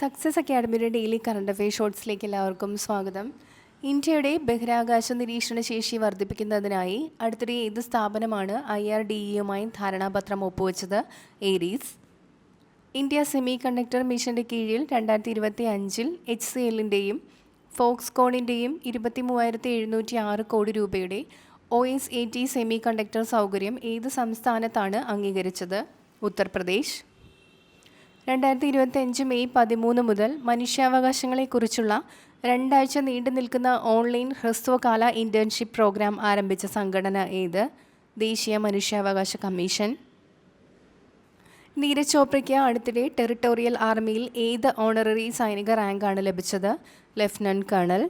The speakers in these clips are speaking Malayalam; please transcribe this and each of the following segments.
സക്സസ് അക്കാഡമിയുടെ ഡെയിലി കറണ്ട് അഫെയർ ഷോർട്സിലേക്ക് എല്ലാവർക്കും സ്വാഗതം. ഇന്ത്യയുടെ ബഹിരാകാശ നിരീക്ഷണ ശേഷി വർദ്ധിപ്പിക്കുന്നതിനായി അടുത്തിടെ ഏത് സ്ഥാപനമാണ് IRDEയുമായി ധാരണാപത്രം ഒപ്പുവെച്ചത്? ഏരീസ്. ഇന്ത്യ സെമി കണ്ടക്ടർ മിഷൻ്റെ കീഴിൽ 2025 HCLൻ്റെയും ഫോക്സ്കോണിൻ്റെയും 23,706 കോടി രൂപയുടെ OSAT സെമി കണ്ടക്ടർ സൗകര്യം ഏത് സംസ്ഥാനത്താണ് അംഗീകരിച്ചത്? ഉത്തർപ്രദേശ്. 2025 മെയ് 13 മുതൽ മനുഷ്യാവകാശങ്ങളെക്കുറിച്ചുള്ള 2 ആഴ്ച നീണ്ടു നിൽക്കുന്ന ഓൺലൈൻ ഹ്രസ്വകാല ഇൻറ്റേൺഷിപ്പ് പ്രോഗ്രാം ആരംഭിച്ച സംഘടന ഏത്? ദേശീയ മനുഷ്യാവകാശ കമ്മീഷൻ. നീരജ് ചോപ്രയ്ക്ക് അടുത്തിടെ ടെറിട്ടോറിയൽ ആർമിയിൽ ഏത് ഓണററി സൈനിക റാങ്കാണ് ലഭിച്ചത്? Lieutenant colonel.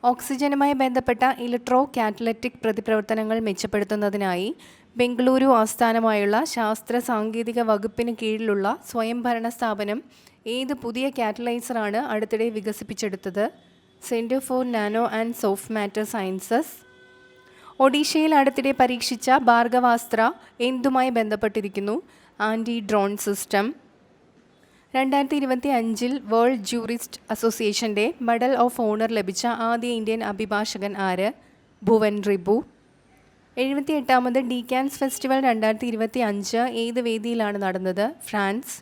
ഓക്സിജനുമായി ബന്ധപ്പെട്ട ഇലക്ട്രോ കാറ്റലറ്റിക് പ്രതിപ്രവർത്തനങ്ങൾ മെച്ചപ്പെടുത്തുന്നതിനായി ബംഗളൂരു ആസ്ഥാനമായുള്ള ശാസ്ത്ര സാങ്കേതിക വകുപ്പിന് കീഴിലുള്ള സ്വയംഭരണ സ്ഥാപനം ഏത് പുതിയ കാറ്റലൈസറാണ് അടുത്തിടെ വികസിപ്പിച്ചെടുത്തത്? Centre for nano and soft matter sciences. ഒഡീഷയിൽ അടുത്തിടെ പരീക്ഷിച്ച ഭാർഗവാസ്ത്ര എന്തുമായി ബന്ധപ്പെട്ടിരിക്കുന്നു? Anti drone system. 2025 world jurist അസോസിയേഷൻ്റെ മെഡൽ ഓഫ് ഓണർ ലഭിച്ച ആദ്യ ഇന്ത്യൻ അഭിഭാഷകൻ ആര്? ഭുവൻ റിബു. 78ാമത് ഡീക്കാൻസ് ഫെസ്റ്റിവൽ 2025 ഏത് വേദിയിലാണ് നടന്നത്? ഫ്രാൻസ്.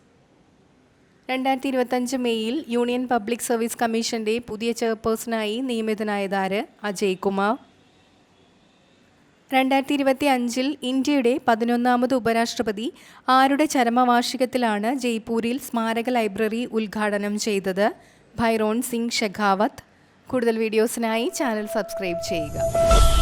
2025 മെയ്യിൽ യൂണിയൻ പബ്ലിക് സർവീസ് കമ്മീഷൻ്റെ പുതിയ ചെയർപേഴ്സണായി നിയമിതനായതാര്? അജയ് കുമാർ. 2025 ഇന്ത്യയുടെ 11ാമത് ഉപരാഷ്ട്രപതി ആരുടെ ചരമവാർഷികത്തിലാണ് ജയ്പൂരിൽ സ്മാരക ലൈബ്രറി ഉദ്ഘാടനം ചെയ്തത്? ഭൈരോൺ സിംഗ് ഷെഖാവത്ത്. കൂടുതൽ വീഡിയോസിനായി ചാനൽ സബ്സ്ക്രൈബ് ചെയ്യുക.